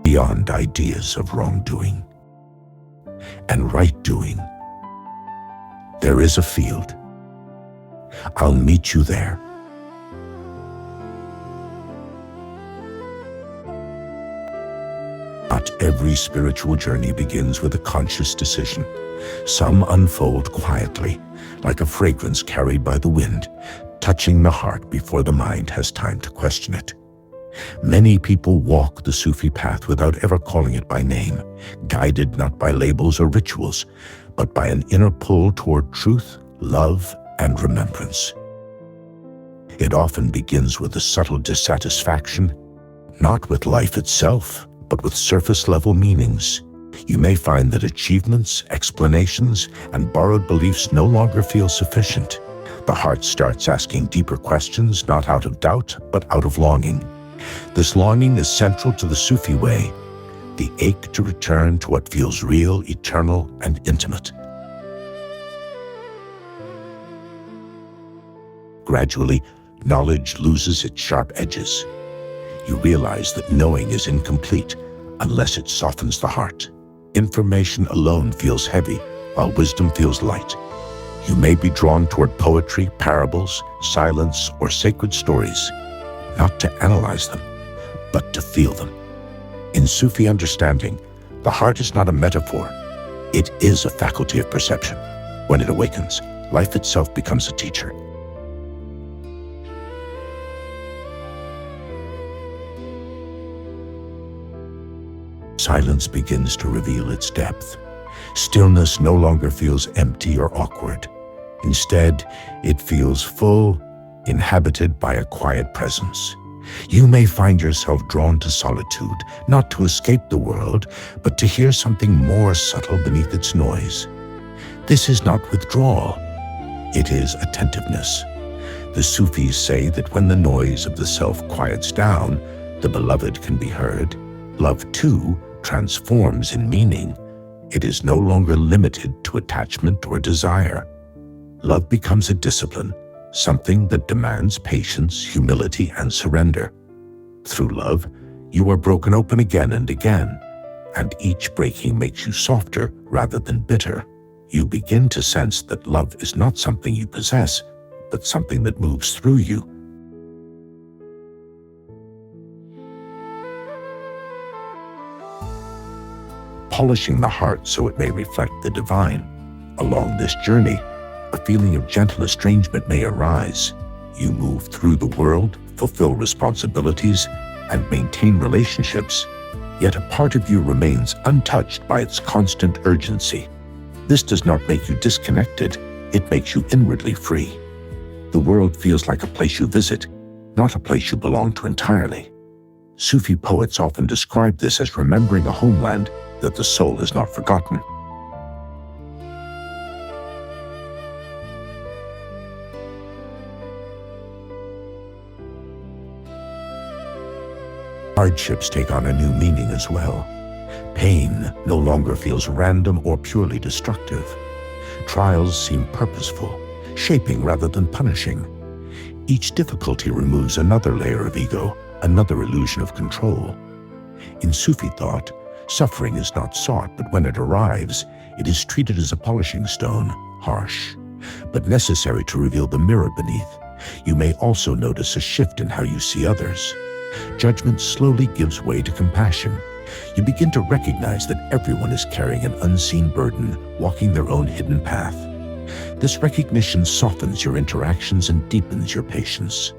beyond ideas of wrongdoing and right doing. There is a field. I'll meet you there. Not every spiritual journey begins with a conscious decision. Some unfold quietly, like a fragrance carried by the wind, touching the heart before the mind has time to question it. Many people walk the Sufi path without ever calling it by name, guided not by labels or rituals, but by an inner pull toward truth, love, and remembrance. It often begins with a subtle dissatisfaction, not with life itself, but with surface-level meanings. You may find that achievements, explanations, and borrowed beliefs no longer feel sufficient. The heart starts asking deeper questions, not out of doubt, but out of longing. This longing is central to the Sufi way, the ache to return to what feels real, eternal, and intimate. Gradually, knowledge loses its sharp edges. You realize that knowing is incomplete unless it softens the heart. Information alone feels heavy, while wisdom feels light. You may be drawn toward poetry, parables, silence, or sacred stories, not to analyze them, but to feel them. In Sufi understanding, the heart is not a metaphor. It is a faculty of perception. When it awakens, life itself becomes a teacher. Silence begins to reveal its depth. Stillness no longer feels empty or awkward. Instead, it feels full, inhabited by a quiet presence. You may find yourself drawn to solitude, not to escape the world, but to hear something more subtle beneath its noise. This is not withdrawal, it is attentiveness. The Sufis say that when the noise of the self quiets down, the beloved can be heard. Love, too, transforms in meaning. It is no longer limited to attachment or desire. Love becomes a discipline, something that demands patience, humility, and surrender. Through love, you are broken open again and again, and each breaking makes you softer rather than bitter. You begin to sense that love is not something you possess, but something that moves through you. Polishing the heart so it may reflect the divine. Along this journey, a feeling of gentle estrangement may arise. You move through the world, fulfill responsibilities, and maintain relationships, yet a part of you remains untouched by its constant urgency. This does not make you disconnected, it makes you inwardly free. The world feels like a place you visit, not a place you belong to entirely. Sufi poets often describe this as remembering a homeland that the soul has not forgotten. Hardships take on a new meaning as well. Pain no longer feels random or purely destructive. Trials seem purposeful, shaping rather than punishing. Each difficulty removes another layer of ego, another illusion of control. In Sufi thought, suffering is not sought, but when it arrives, it is treated as a polishing stone, harsh, but necessary to reveal the mirror beneath. You may also notice a shift in how you see others. Judgment slowly gives way to compassion. You begin to recognize that everyone is carrying an unseen burden, walking their own hidden path. This recognition softens your interactions and deepens your patience.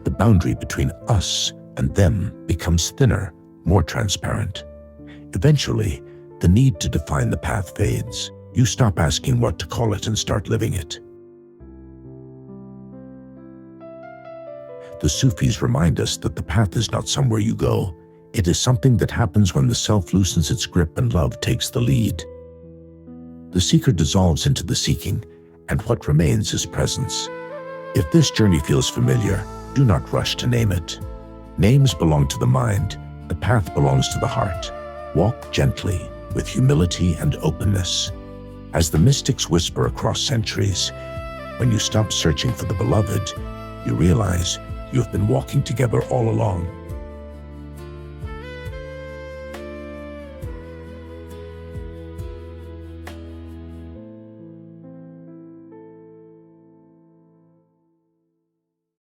The boundary between us and them becomes thinner, more transparent. Eventually, the need to define the path fades. You stop asking what to call it and start living it. The Sufis remind us that the path is not somewhere you go. It is something that happens when the self loosens its grip and love takes the lead. The seeker dissolves into the seeking, and what remains is presence. If this journey feels familiar, do not rush to name it. Names belong to the mind. The path belongs to the heart. Walk gently, with humility and openness. As the mystics whisper across centuries, when you stop searching for the beloved, you realize you have been walking together all along.